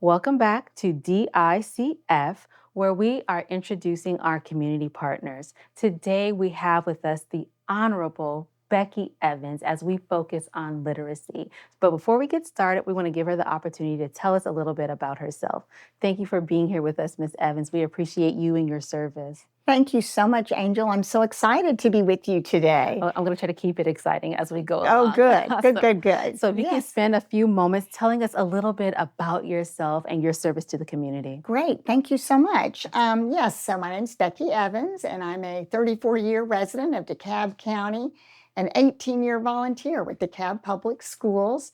Welcome back to DICF, where we are introducing our community partners. Today, we have with us the Honorable Becky Evans as we focus on literacy. But before we get started, we want to give her the opportunity to tell us a little bit about herself. Thank you for being here with us, Ms. Evans. We appreciate you and your service. Thank you so much, Angel. I'm so excited to be with you today. I'm going to try to keep it exciting as we go along. Oh, good. Awesome. Good. So if you can spend a few moments telling us a little bit about yourself and your service to the community. Great. Thank you so much. So my name's Becky Evans, and I'm a 34-year resident of DeKalb County, an 18-year volunteer with DeKalb Public Schools,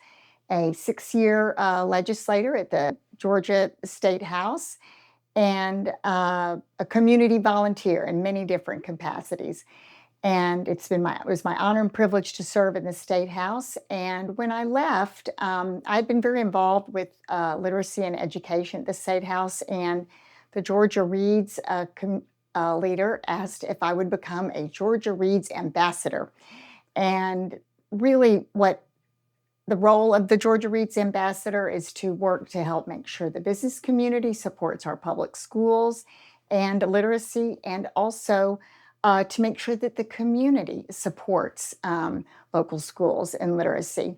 a 6-year legislator at the Georgia State House, and a community volunteer in many different capacities. And it was my honor and privilege to serve in the State House. And when I left, I'd been very involved with literacy and education at the State House, and the Georgia Reads leader asked if I would become a Georgia Reads ambassador. And really what the role of the Georgia Reads ambassador is to work to help make sure the business community supports our public schools and literacy, and also to make sure that the community supports local schools and literacy.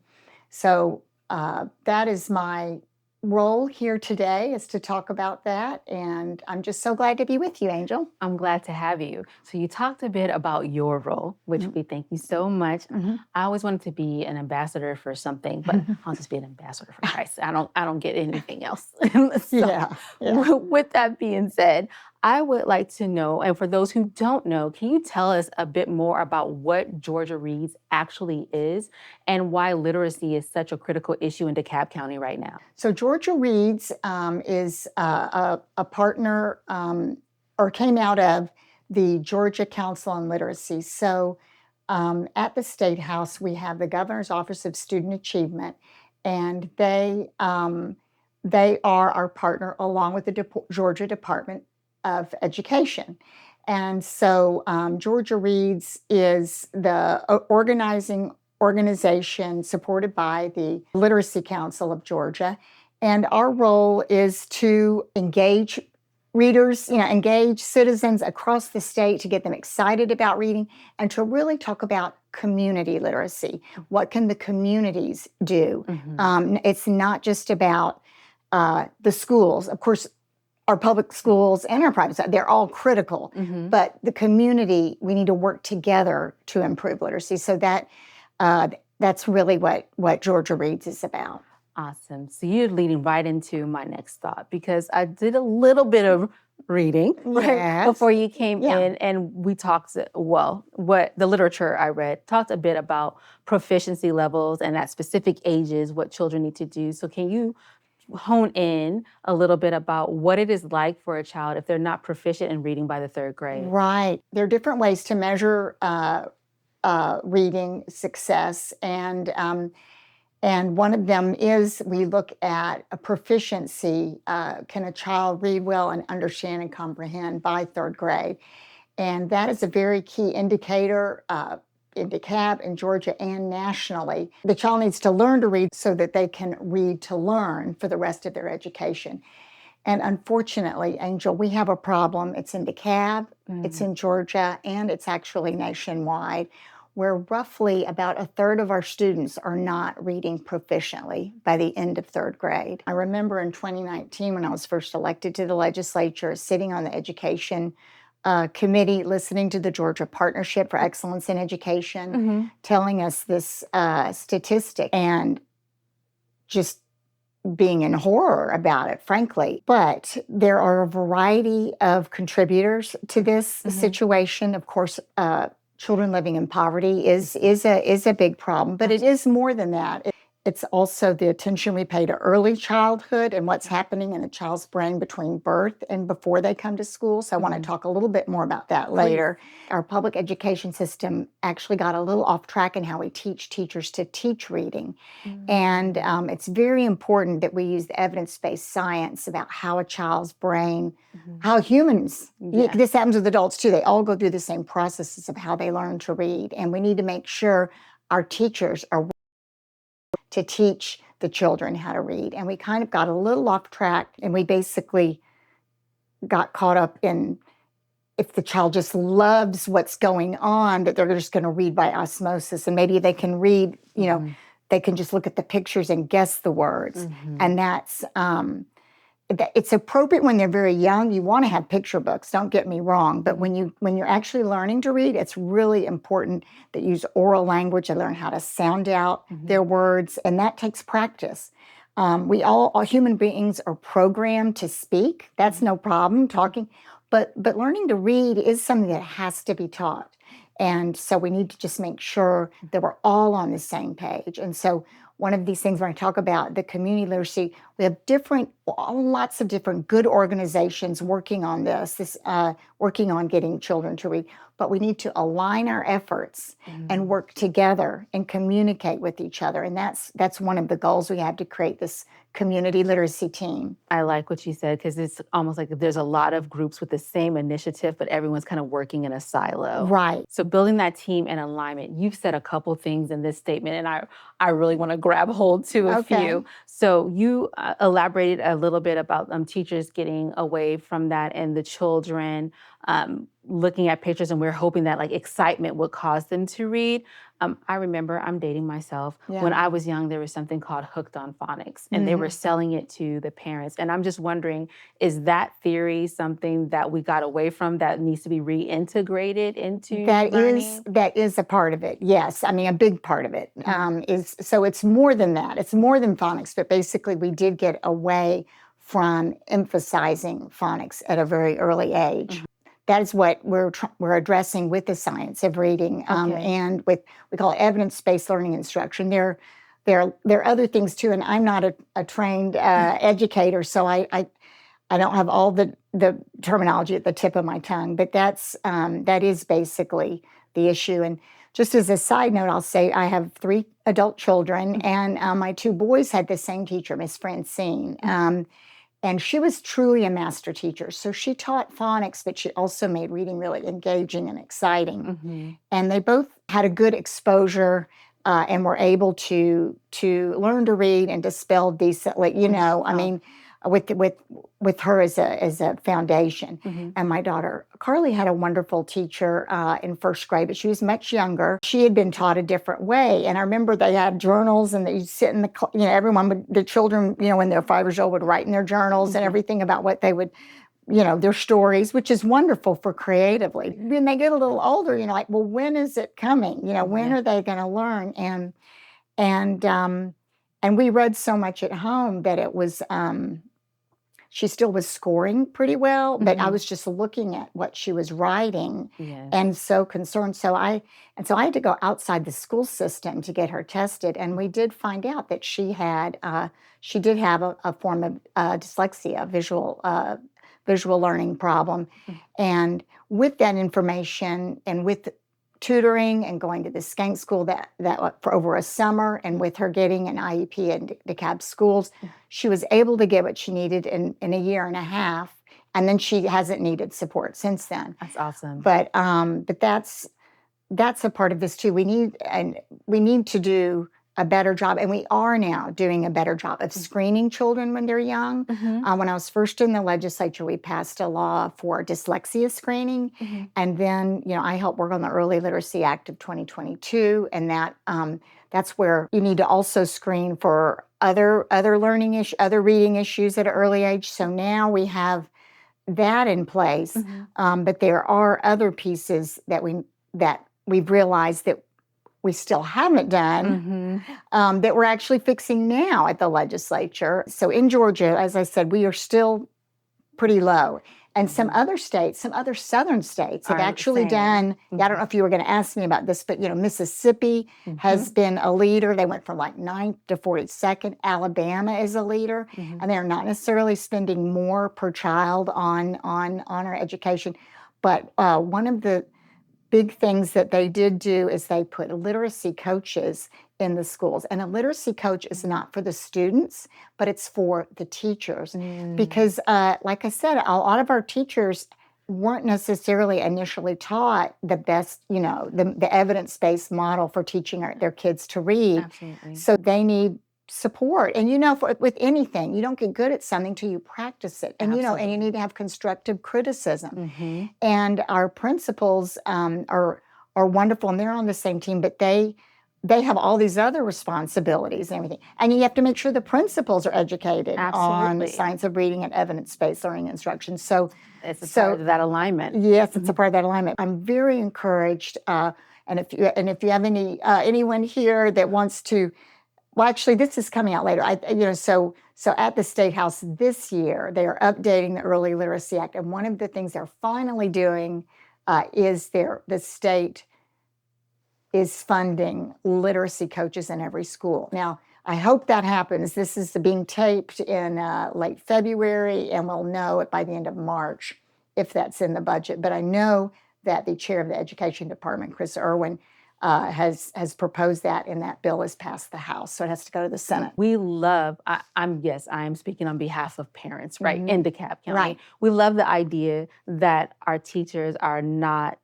So that is my role here today, is to talk about that. And I'm just so glad to be with you, Angel. I'm glad to have you. So you talked a bit about your role, which we thank you so much. I always wanted to be an ambassador for something, but I'll just be an ambassador for Christ. I don't get anything else. With that being said, I would like to know, and for those who don't know, can you tell us a bit more about what Georgia Reads actually is and why literacy is such a critical issue in DeKalb County right now? So Georgia Reads is a partner or came out of the Georgia Council on Literacy. So at the State House, we have the Governor's Office of Student Achievement, and they are our partner along with the Georgia Department of Education. And so Georgia Reads is the organization supported by the Literacy Council of Georgia. And our role is to engage readers, engage citizens across the state to get them excited about reading and to really talk about community literacy. What can the communities do? It's not just about the schools. Of course, our public schools and our private schools, they're all critical, but the community, we need to work together to improve literacy. So that's really what Georgia Reads is about. Awesome. So you're leading right into my next thought, because I did a little bit of reading before you came in, and we talked, what the literature I read talked a bit about proficiency levels and at specific ages, what children need to do. So can you hone in a little bit about what it is like for a child if they're not proficient in reading by the 3rd grade? Right. There are different ways to measure reading success, and one of them is we look at a proficiency. Can a child read well and understand and comprehend by 3rd grade? And that is a very key indicator in DeKalb, in Georgia, and nationally. The child needs to learn to read so that they can read to learn for the rest of their education. And unfortunately, Angel, we have a problem. It's in DeKalb, it's in Georgia, and it's actually nationwide, where roughly about a third of our students are not reading proficiently by the end of 3rd grade. I remember in 2019, when I was first elected to the legislature, sitting on the education committee, listening to the Georgia Partnership for Excellence in Education, telling us this statistic, and just being in horror about it, frankly. But there are a variety of contributors to this situation. Of course, children living in poverty is a big problem, but it is more than that. It's also the attention we pay to early childhood and what's happening in a child's brain between birth and before they come to school. So I want to talk a little bit more about that later. Our public education system actually got a little off track in how we teach teachers to teach reading. And it's very important that we use the evidence-based science about how a child's brain, how humans, this happens with adults too, they all go through the same processes of how they learn to read. And we need to make sure our teachers are to teach the children how to read. And we kind of got a little off track, and we basically got caught up in, if the child just loves what's going on, that they're just going to read by osmosis, and maybe they can read, they can just look at the pictures and guess the words. And that's it's appropriate when they're very young. You want to have picture books, don't get me wrong, but when you're actually learning to read, it's really important that you use oral language and learn how to sound out their words, and that takes practice. We all human beings are programmed to speak. That's no problem, talking, but learning to read is something that has to be taught. And so we need to just make sure that we're all on the same page. And so one of these things when I talk about the community literacy, we have lots of different good organizations working on this, working on getting children to read. But we need to align our efforts and work together and communicate with each other. And that's one of the goals we have, to create this community literacy team. I like what you said, because it's almost like there's a lot of groups with the same initiative, but everyone's kind of working in a silo. Right. So building that team and alignment, you've said a couple things in this statement, and I really want to grab hold to a few. So you elaborated a little bit about teachers getting away from that and the children looking at pictures, and we're hoping that like excitement would cause them to read. I remember, I'm dating myself. When I was young, there was something called Hooked on Phonics, and they were selling it to the parents. And I'm just wondering, is that theory something that we got away from that needs to be reintegrated into learning? That is a part of it. Yes, I mean a big part of it is, so it's more than that. It's more than phonics, but basically we did get away from emphasizing phonics at a very early age. That is what we're addressing with the science of reading, and with, we call it evidence-based learning instruction. There are other things too, and I'm not a trained educator, so I don't have all the terminology at the tip of my tongue. But that is basically the issue. And just as a side note, I'll say I have 3 adult children, and my 2 boys had the same teacher, Miss Francine. And she was truly a master teacher. So she taught phonics, but she also made reading really engaging and exciting. And they both had a good exposure and were able to learn to read and to spell decently. I mean, with her as a foundation. And my daughter Carly had a wonderful teacher in first grade, but she was much younger. She had been taught a different way, and I remember they had journals, and you'd sit in the children, when they're 5 years old, would write in their journals and everything about what they would, their stories, which is wonderful for creatively. When they get a little older, you're like, well, when is it coming? When are they going to learn? And we read so much at home that it was. She still was scoring pretty well, but I was just looking at what she was writing and so concerned. So I had to go outside the school system to get her tested, and we did find out that she did have a form of dyslexia, visual learning problem. And with that information, and with tutoring and going to the skank school that for over a summer, and with her getting an IEP in DeKalb schools, she was able to get what she needed in a year and a half, and then she hasn't needed support since then. That's awesome. But that's a part of this too. We need to do a better job, and we are now doing a better job of screening children when they're young. When I was first in the legislature, we passed a law for dyslexia screening, and then I helped work on the Early Literacy Act of 2022, and that's where you need to also screen for other other reading issues at an early age. So now we have that in place, but there are other pieces that we've realized that we still haven't done, that we're actually fixing now at the legislature. So in Georgia, as I said, we are still pretty low. And some other states, some other southern states have actually done, I don't know if you were going to ask me about this, but Mississippi has been a leader. They went from like 9th to 42nd. Alabama is a leader, and they're not necessarily spending more per child on our education. But one of the big things that they did do is they put literacy coaches in the schools. And a literacy coach is not for the students, but it's for the teachers. Because like I said, a lot of our teachers weren't necessarily initially taught the best, the evidence-based model for teaching their kids to read. Absolutely. So they need support. And with anything, you don't get good at something till you practice it. And and you need to have constructive criticism. And our principals are wonderful, and they're on the same team, but they have all these other responsibilities and everything. And you have to make sure the principals are educated on the science of reading and evidence-based learning instruction. So it's a part of that alignment. Yes, it's a part of that alignment. I'm very encouraged. And if you have anyone here that wants to, well, actually, this is coming out later. So at the State House this year, they are updating the Early Literacy Act, and one of the things they're finally doing is the state is funding literacy coaches in every school. Now, I hope that happens. This is being taped in late February, and we'll know it by the end of March if that's in the budget. But I know that the chair of the Education Department, Chris Irwin, has proposed that, and that bill has passed the House, so it has to go to the Senate. We love, I am speaking on behalf of parents, right, in DeKalb County. Right. We love the idea that our teachers are not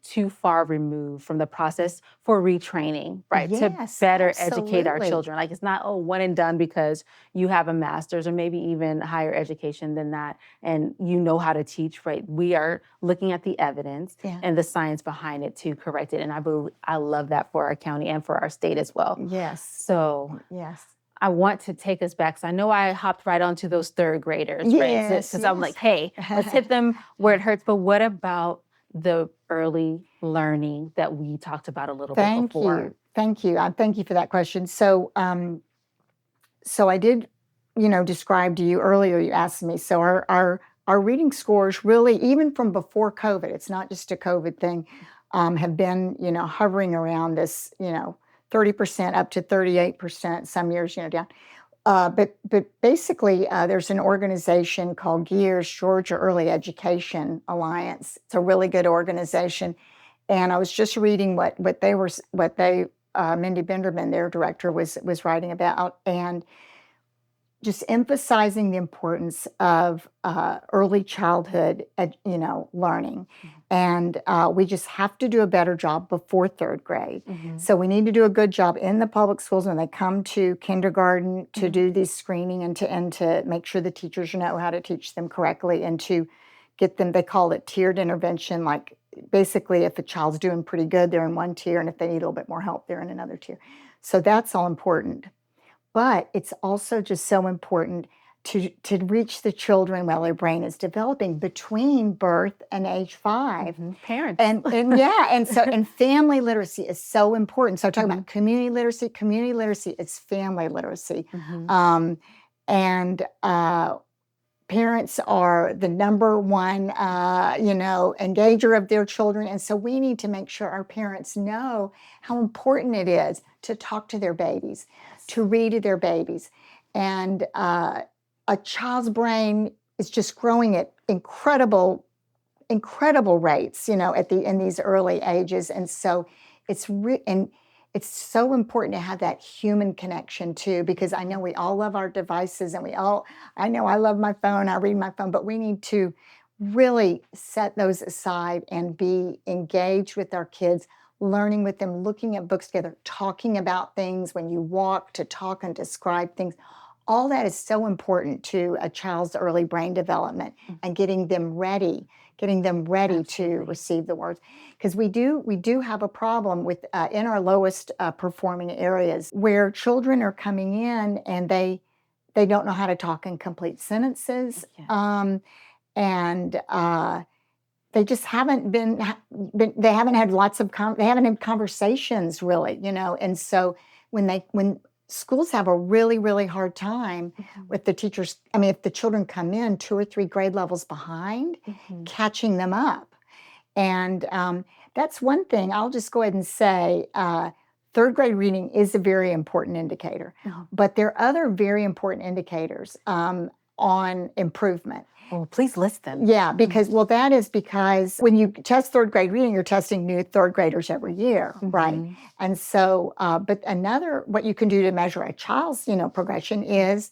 too far removed from the process for retraining, right, to better educate our children. Like, it's not, one and done because you have a master's or maybe even higher education than that, and you know how to teach, right? We are looking at the evidence and the science behind it to correct it, and I love that for our county and for our state as well. Yes. So yes, I want to take us back. So I know I hopped right onto those third graders, right? Because I'm like, hey, let's hit them where it hurts. But what about the early learning that we talked about a little bit before? Thank you. Thank you for that question. So, so I did, describe to you earlier. You asked me. So our reading scores really, even from before COVID, it's not just a COVID thing. Have been, hovering around this, 30% up to 38%, some years, down. But basically, there's an organization called GEARS, Georgia Early Education Alliance. It's a really good organization. And I was just reading what Mindy Benderman, their director, was writing about, and just emphasizing the importance of early childhood, learning. And we just have to do a better job before third grade. So we need to do a good job in the public schools when they come to kindergarten to do this screening and to make sure the teachers know how to teach them correctly and to get them, they call it tiered intervention, like basically if a child's doing pretty good, they're in one tier, and if they need a little bit more help, they're in another tier. So that's all important. But it's also just so important to reach the children while their brain is developing between birth and age 5. Parents. And family literacy is so important. So talking about community literacy is family literacy. Parents are the number one, engager of their children. And so we need to make sure our parents know how important it is to talk to their babies, to read to their babies. And a child's brain is just growing at incredible rates, in these early ages. And so it's so important to have that human connection too, because I know we all love our devices, and I know I love my phone, I read my phone, but we need to really set those aside and be engaged with our kids, learning with them, looking at books together, talking about things when you walk, to talk and describe things. All that is so important to a child's early brain development and getting them ready to receive the words. Because we do have a problem with in our lowest performing areas where children are coming in and they don't know how to talk in complete sentences, and they just haven't they haven't had conversations really, and so when schools have a really, really hard time with the teachers. I mean, if the children come in 2 or 3 grade levels behind, catching them up. And that's one thing. I'll just go ahead and say, third grade reading is a very important indicator. But there are other very important indicators on improvement. Oh, please list them. Yeah, because that is because when you test third grade reading, you're testing new third graders every year, right? And so, but what you can do to measure a child's, progression is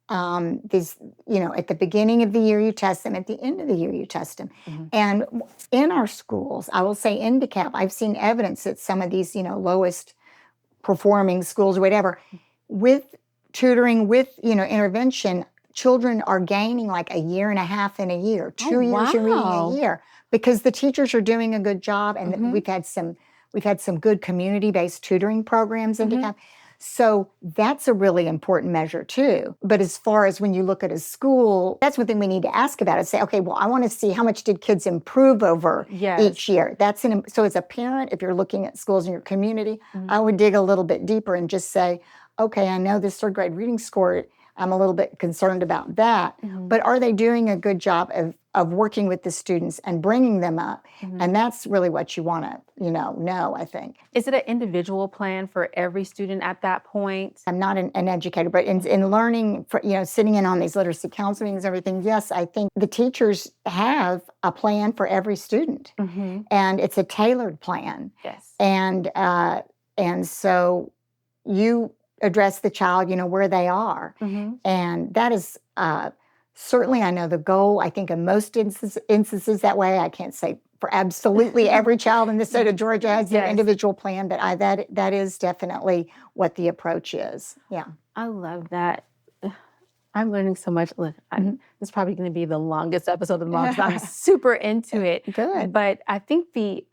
these, at the beginning of the year you test them, at the end of the year you test them. And in our schools, I will say in DeKalb, I've seen evidence that some of these, lowest performing schools or whatever, with tutoring with, intervention, children are gaining like a year and a half in a year, 2 years in reading a year, because the teachers are doing a good job, and we've had some good community-based tutoring programs in DeKalb. So that's a really important measure too. But as far as when you look at a school, that's one thing we need to ask about, is say, okay, well, I want to see how much did kids improve over each year. So as a parent, if you're looking at schools in your community, I would dig a little bit deeper and just say, okay, I know this third grade reading score, I'm a little bit concerned about that, but are they doing a good job of working with the students and bringing them up? And that's really what you want to, know, I think. Is it an individual plan for every student at that point? I'm not an educator, but in learning, sitting in on these literacy council meetings, everything, yes, I think the teachers have a plan for every student, and it's a tailored plan. Yes. And so you address the child, where they are. And that is certainly, I know, the goal. I think in most instances that way. I can't say for absolutely every child in the state of Georgia has their individual plan, but that is definitely what the approach is. Yeah. I love that. I'm learning so much. Look, this is probably going to be the longest episode of the month. I'm super into it. Good. But I think the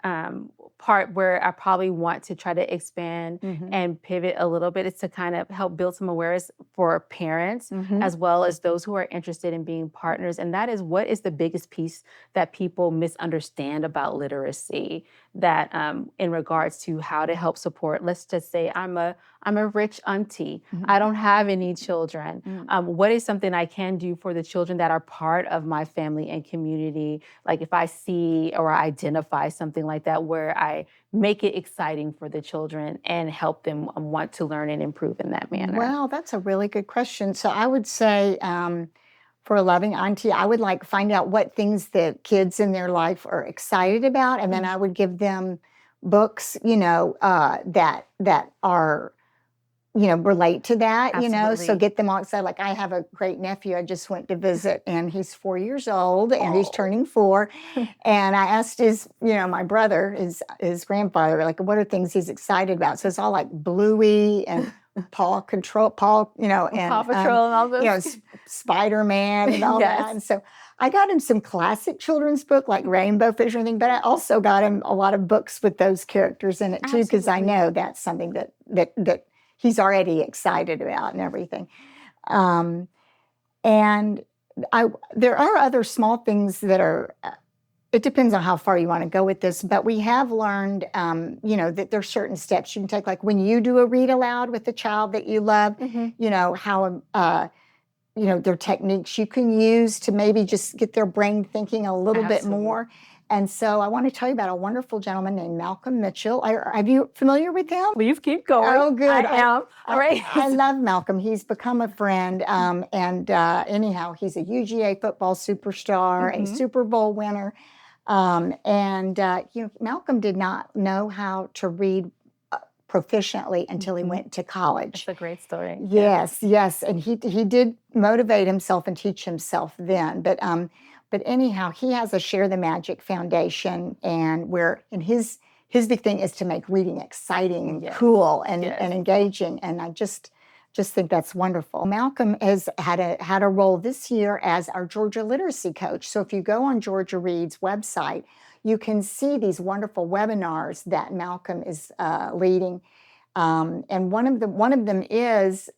part where I probably want to try to expand and pivot a little bit is to kind of help build some awareness for parents as well as those who are interested in being partners. And that is, what is the biggest piece that people misunderstand about literacy, that in regards to how to help support. Let's just say I'm a rich auntie. I don't have any children. What is something I can do for the children that are part of my family and community? Like if I see or identify something like that, where I make it exciting for the children and help them want to learn and improve in that manner. Well, that's a really good question. So I would say, for a loving auntie, I would find out what things the kids in their life are excited about, and then I would give them books, that are, relate to that, so get them all excited. Like I have a great nephew I just went to visit, and he's 4 years old, and he's turning 4. And I asked my brother, his grandfather, what are things he's excited about? So it's all like Bluey and Paw Patrol, and Paw Patrol and all those. Spider-Man and all that. And so I got him some classic children's book like Rainbow Fish or anything, but I also got him a lot of books with those characters in it too, because I know that's something that he's already excited about and everything. And there are other small things that are, it depends on how far you want to go with this, but we have learned, that there's certain steps you can take. Like when you do a read aloud with the child that you love, how, their techniques you can use to maybe just get their brain thinking a little bit more. And so I want to tell you about a wonderful gentleman named Malcolm Mitchell. Are you familiar with him? Please keep going. Oh, good. I am. All right. I love Malcolm. He's become a friend. Anyhow, he's a UGA football superstar, a Super Bowl winner. Malcolm did not know how to read proficiently until he went to college. That's a great story. Yes. And he did motivate himself and teach himself then. But anyhow, he has a Share the Magic Foundation, and his big thing is to make reading exciting and cool and engaging. And I just think that's wonderful. Malcolm has had a role this year as our Georgia literacy coach. So if you go on Georgia Reads website, you can see these wonderful webinars that Malcolm is leading. And one of them is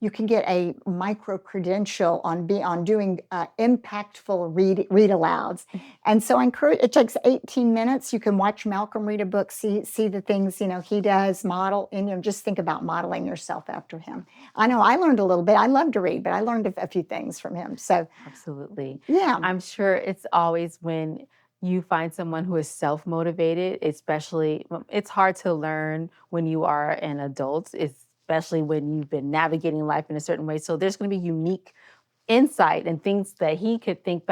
you can get a micro credential on doing impactful read alouds. And so I encourage, it takes 18 minutes. You can watch Malcolm read a book, see the things, he does, model, and just think about modeling yourself after him. I know I learned a little bit. I love to read, but I learned a few things from him. So absolutely. Yeah. I'm sure it's always when you find someone who is self-motivated, especially, it's hard to learn when you are an adult, especially when you've been navigating life in a certain way. So there's going to be unique insight and things that he could think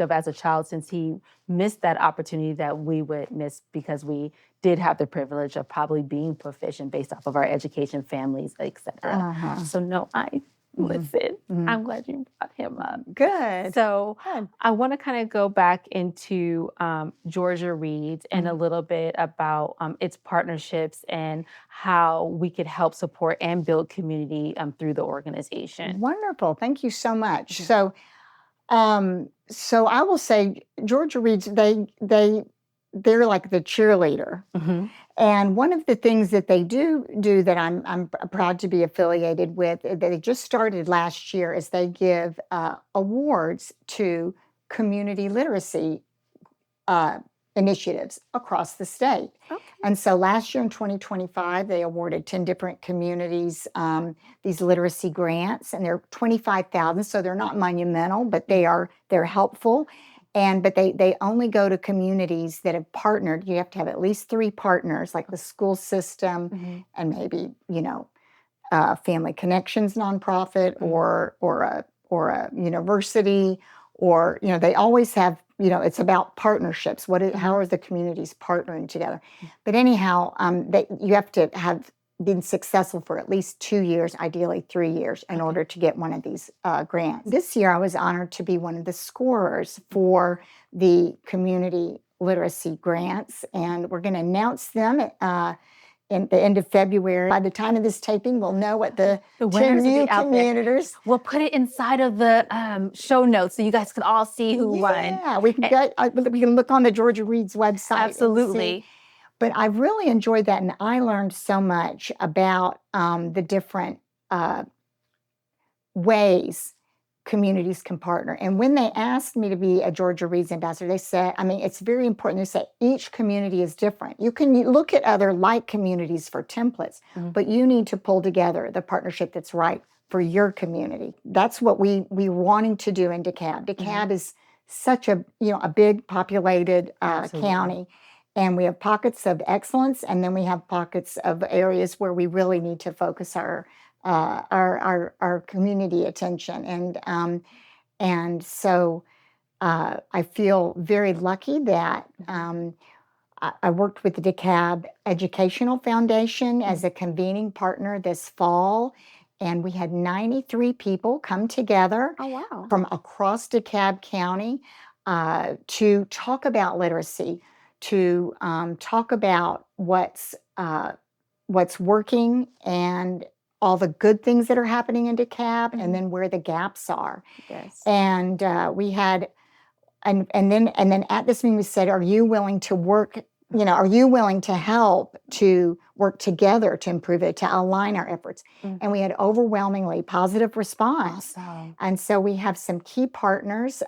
of as a child, since he missed that opportunity that we would miss because we did have the privilege of probably being proficient based off of our education, families, et cetera. So no, I Listen, I'm glad you brought him up. Good. So Good. I want to kind of go back into Georgia Reads and a little bit about its partnerships and how we could help support and build community through the organization. Wonderful. Thank you so much. So I will say Georgia Reads, they're like the cheerleader. And one of the things that they do that I'm proud to be affiliated with, that they just started last year, is they give awards to community literacy initiatives across the state. And so last year in 2025, they awarded 10 different communities these literacy grants, and they're $25,000, so they're not monumental, but they're helpful. But they only go to communities that have partnered. You have to have at least 3 partners, like the school system, and maybe Family Connections nonprofit, or a university, or they always have. It's about partnerships. How are the communities partnering together? But anyhow, you have to have been successful for at least 2 years, ideally 3 years, in order to get one of these grants. This year, I was honored to be one of the scorers for the community literacy grants, and we're going to announce them in the end of February. By the time of this taping, we'll know what the 10 new communities. We'll put it inside of the show notes so you guys can all see who won. Yeah, we can look on the Georgia Reads website. Absolutely. But I really enjoyed that, and I learned so much about the different ways communities can partner. And when they asked me to be a Georgia Reads ambassador, they said, it's very important. They said each community is different. You can look at other like communities for templates, but you need to pull together the partnership that's right for your community. That's what we're wanting to do in DeKalb. DeKalb is such a big populated county. And we have pockets of excellence, and then we have pockets of areas where we really need to focus our community attention. And so I feel very lucky that I worked with the DeKalb Educational Foundation as a convening partner this fall, and we had 93 people come together from across DeKalb County to talk about literacy, to talk about what's working and all the good things that are happening in DeKalb, and then where the gaps are. Yes. And we had, and then at this meeting we said, "Are you willing to work? Are you willing to help to work together to improve it, to align our efforts?" And we had overwhelmingly positive response. Awesome. And so we have some key partners: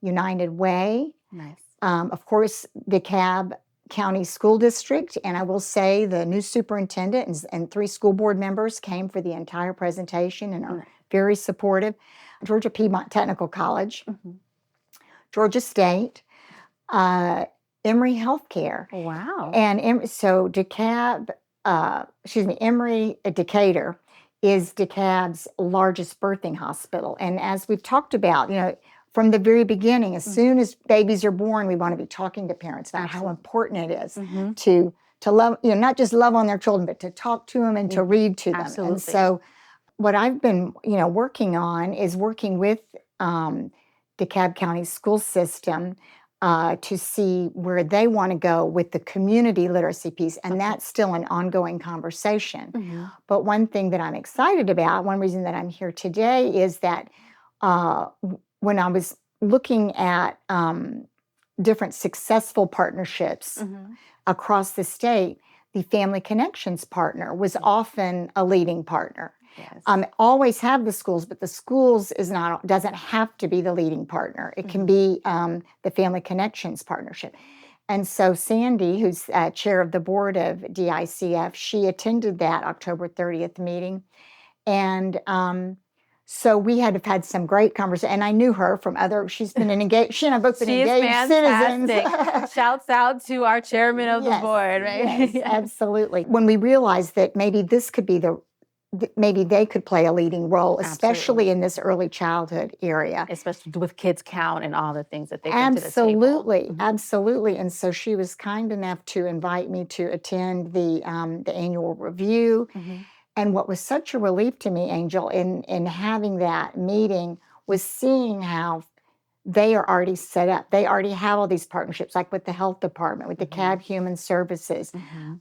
United Way. Nice. Of course, DeKalb County School District, and I will say the new superintendent and 3 school board members came for the entire presentation and are very supportive. Georgia Piedmont Technical College, Georgia State, Emory Healthcare. Wow. And so Emory Decatur is DeKalb's largest birthing hospital. And as we've talked about, from the very beginning, as soon as babies are born, we want to be talking to parents about how important it is to love, not just love on their children, but to talk to them and to read to them. Absolutely. And so what I've been, working on is working with DeKalb County school system to see where they want to go with the community literacy piece. And that's still an ongoing conversation. But one thing that I'm excited about, one reason that I'm here today, is that when I was looking at different successful partnerships across the state, the Family Connections partner was often a leading partner. Yes. Always have the schools, but the schools doesn't have to be the leading partner. It can be the Family Connections partnership. And so Sandy, who's chair of the board of DICF, she attended that October 30th meeting. And so we had some great conversation, and I knew her from she's been an engaged, she and I both been engaged citizens. Shouts out to our chairman of the board, right? Yes, absolutely. When we realized that maybe this could be maybe they could play a leading role, especially in this early childhood area. Especially with Kids Count and all the things that they bring to the table. Absolutely, absolutely. And so she was kind enough to invite me to attend the annual review. And what was such a relief to me, Angel, in having that meeting was seeing how they are already set up. They already have all these partnerships, like with the health department, with DeKalb Human Services,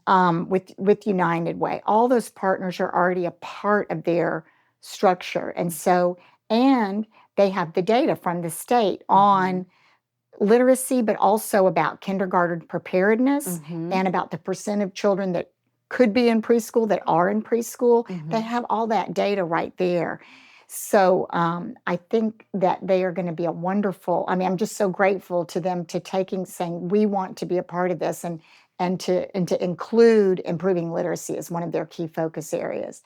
with United Way. All those partners are already a part of their structure. And so, and they have the data from the state on literacy, but also about kindergarten preparedness and about the percent of children that could be in preschool that are in preschool. They have all that data right there. So I think that they are going to be a wonderful, I mean, I'm just so grateful to them to saying, we want to be a part of this and to include improving literacy as one of their key focus areas.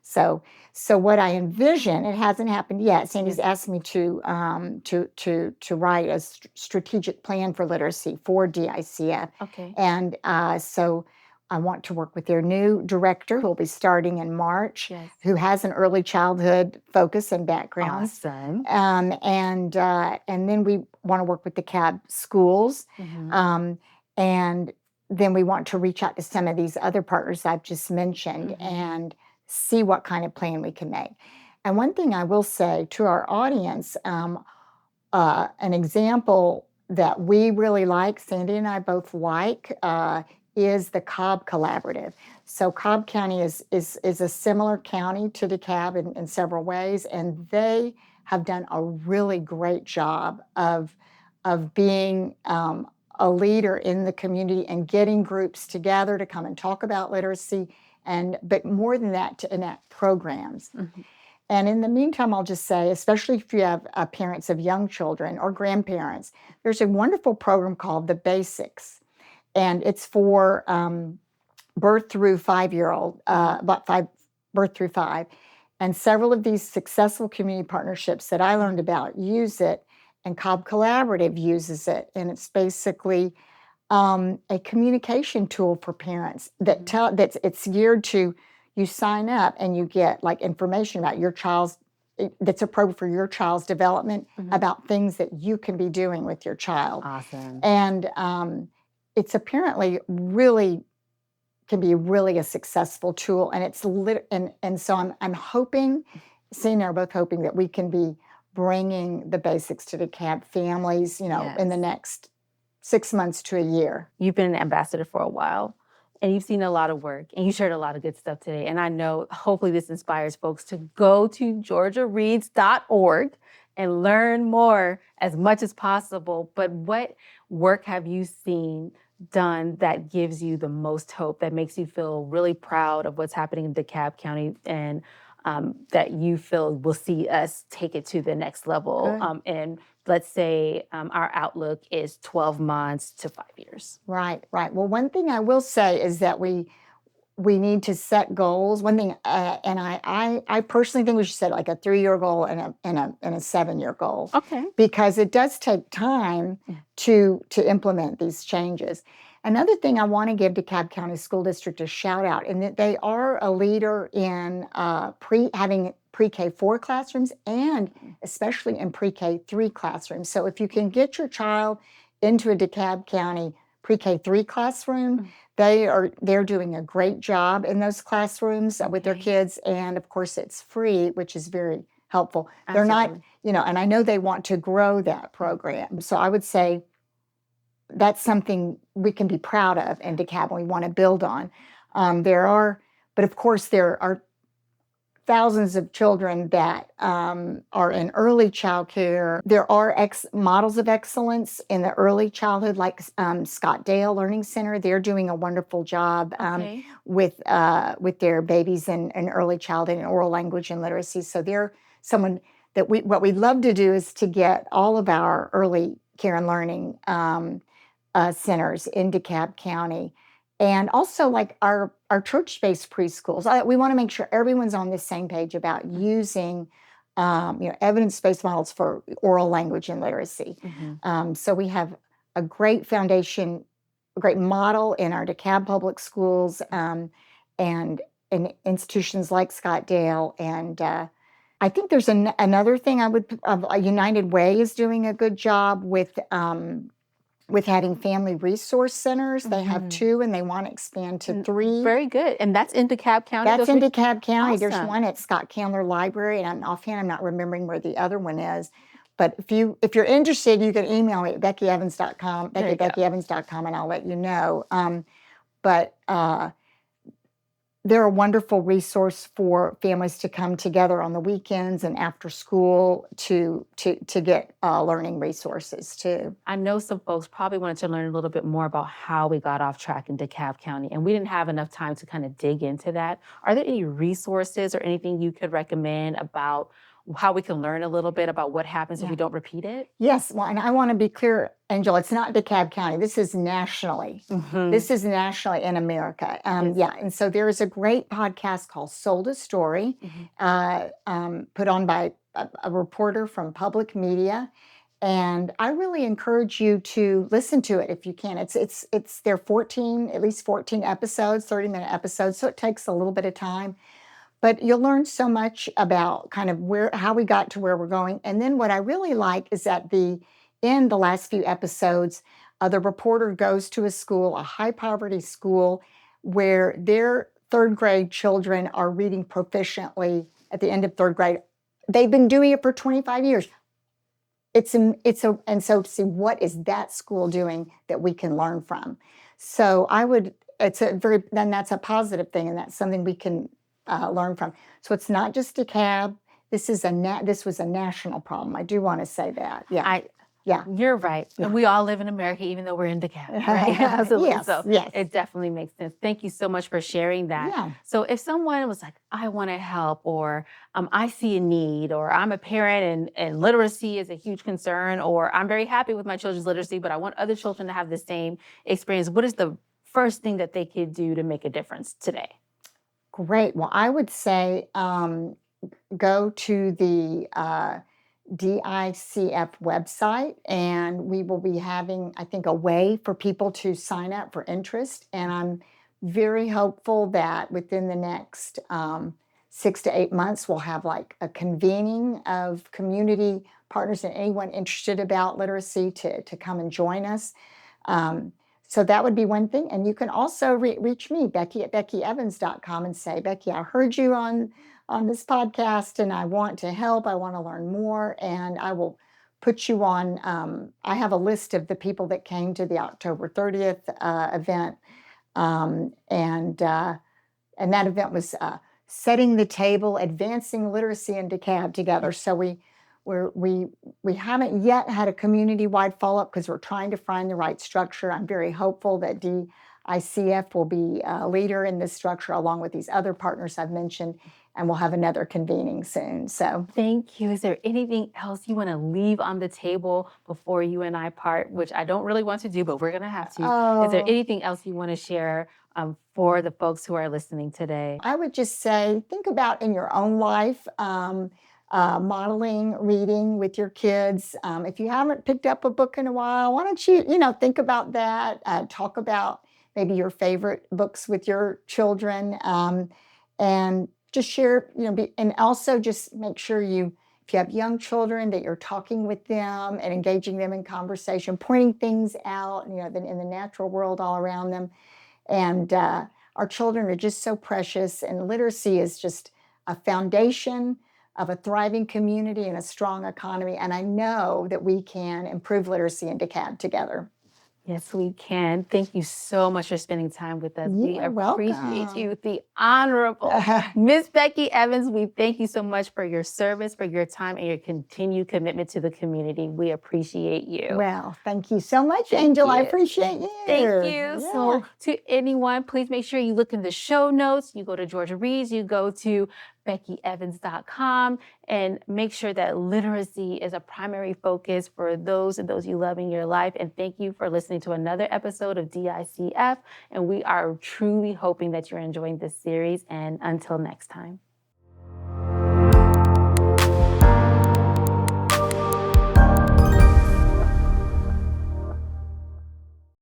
So what I envision, it hasn't happened yet. Sandy's asked me to write a strategic plan for literacy for DICF. Okay. And so I want to work with their new director, who will be starting in March, who has an early childhood focus and background. Awesome. And then we want to work with the DeKalb schools. And then we want to reach out to some of these other partners I've just mentioned and see what kind of plan we can make. And one thing I will say to our audience, an example that we really like, Sandy and I both like, is the Cobb Collaborative. So Cobb County is a similar county to DeKalb in several ways, and they have done a really great job of being a leader in the community and getting groups together to come and talk about literacy, but more than that, to enact programs. And in the meantime, I'll just say, especially if you have parents of young children or grandparents, there's a wonderful program called The Basics. And it's for birth through 5-year-old, birth through 5. And several of these successful community partnerships that I learned about use it, and Cobb Collaborative uses it. And it's basically a communication tool for parents it's geared to, you sign up and you get like information about your child's, that's appropriate for your child's development, about things that you can be doing with your child. Awesome. And it's apparently can be really a successful tool. And it's and so I'm hoping, Sandy and I are both hoping that we can be bringing the basics to DeKalb families, in the next 6 months to a year. You've been an ambassador for a while, and you've seen a lot of work, and you shared a lot of good stuff today. And I know, hopefully this inspires folks to go to georgiareads.org and learn more as much as possible. But what work have you seen done that gives you the most hope, that makes you feel really proud of what's happening in DeKalb County, and that you feel will see us take it to the next level? And let's say our outlook is 12 months to 5 years. Right. Well, one thing I will say is that we need to set goals. One thing, and I personally think we should set like a 3-year goal and a 7-year goal. Okay. Because it does take time to implement these changes. Another thing I want to give DeKalb County School District a shout out, in that they are a leader in having pre-K4 classrooms, and especially in pre-K3 classrooms. So if you can get your child into a DeKalb County pre-K3 classroom, they're doing a great job in those classrooms with their kids. And of course, it's free, which is very helpful. Absolutely. They're not, and I know they want to grow that program. So I would say that's something we can be proud of in DeKalb, and we want to build on. But of course, there are thousands of children that are in early child care. There are models of excellence in the early childhood, like Scott Dale Learning Center. They're doing a wonderful job with their babies in early childhood and oral language and literacy. So they're someone that what we'd love to do is to get all of our early care and learning centers in DeKalb County. And also, like our church-based preschools, we want to make sure everyone's on the same page about using, evidence-based models for oral language and literacy. So we have a great foundation, a great model in our DeKalb public schools, and in institutions like Scott Dale. And I think there's another thing United Way is doing a good job with with having family resource centers. They have Mhm. 2, and they want to expand to 3. Very good. And that's in DeKalb County? That's Those in re- DeKalb County. There's Awesome. one at Scott Candler Library, and offhand, I'm not remembering where the other one is. But if you're interested, you can email me at beckyevans.com, There you go. becky@beckyevans.com, and I'll let you know. But they're a wonderful resource for families to come together on the weekends and after school to get learning resources too. I know some folks probably wanted to learn a little bit more about how we got off track in DeKalb County, and we didn't have enough time to kind of dig into that. Are there any resources or anything you could recommend about how we can learn a little bit about what happens if Yeah. we don't repeat it? Yes, well, and I want to be clear, Angel, it's not DeKalb County. This is nationally. Mhm. This is nationally in America. Yes. Yeah, and so there is a great podcast called Sold a Story, put on by a reporter from Public Media, and I really encourage you to listen to it if you can. It's there 14, at least 14 episodes, 30-minute episodes, so it takes a little bit of time. But you'll learn so much about kind of how we got to where we're going. And then what I really like is that in the last few episodes, the reporter goes to a school, a high poverty school, where their 3rd grade children are reading proficiently at the end of 3rd grade. They've been doing it for 25 years. And so to see what is that school doing that we can learn from. So then that's a positive thing, and that's something we can learn from. So it's not just DeKalb. This was a national problem. I do want to say that. Yeah. You're right. Yeah. And we all live in America, even though we're in DeKalb, right? Absolutely. Yes, So yes. it definitely makes sense. Thank you so much for sharing that. Yeah. So if someone was like, I want to help, or I see a need, or I'm a parent and literacy is a huge concern, or I'm very happy with my children's literacy, but I want other children to have the same experience, what is the first thing that they could do to make a difference today? Great. Well, I would say go to the DICF website, and we will be having, I think, a way for people to sign up for interest. And I'm very hopeful that within the next 6 to 8 months, we'll have like a convening of community partners and anyone interested about literacy to come and join us. So that would be one thing. And you can also reach me, Becky at beckyevans.com, and say, Becky, I heard you on this podcast and I want to help. I want to learn more. And I will put you on. I have a list of the people that came to the October 30th event. And that event was setting the table, advancing literacy in DeKalb together. So we haven't yet had a community-wide follow-up because we're trying to find the right structure. I'm very hopeful that DICF will be a leader in this structure along with these other partners I've mentioned, and we'll have another convening soon. So thank you. Is there anything else you want to leave on the table before you and I part, which I don't really want to do, but we're going to have to. Is there anything else you want to share for the folks who are listening today? I would just say, think about in your own life, modeling reading with your kids. If you haven't picked up a book in a while, why don't you, think about that, talk about maybe your favorite books with your children, and just share, and also just make sure if you have young children, that you're talking with them and engaging them in conversation, pointing things out, in the natural world all around them. And our children are just so precious, and literacy is just a foundation of a thriving community and a strong economy. And I know that we can improve literacy in DeKalb together. Yes, we can. Thank you so much for spending time with us. We You're appreciate welcome. you, the Honorable Miss Becky Evans. We thank you so much for your service, for your time, and your continued commitment to the community. We appreciate you. Well, thank you so much, Angel. I appreciate you. Thank you. Yeah. So to anyone, please make sure you look in the show notes. You go to Georgia Reads, you go to beckyevans.com, and make sure that literacy is a primary focus for those and those you love in your life. And thank you for listening to another episode of DICF. And we are truly hoping that you're enjoying this series. And until next time.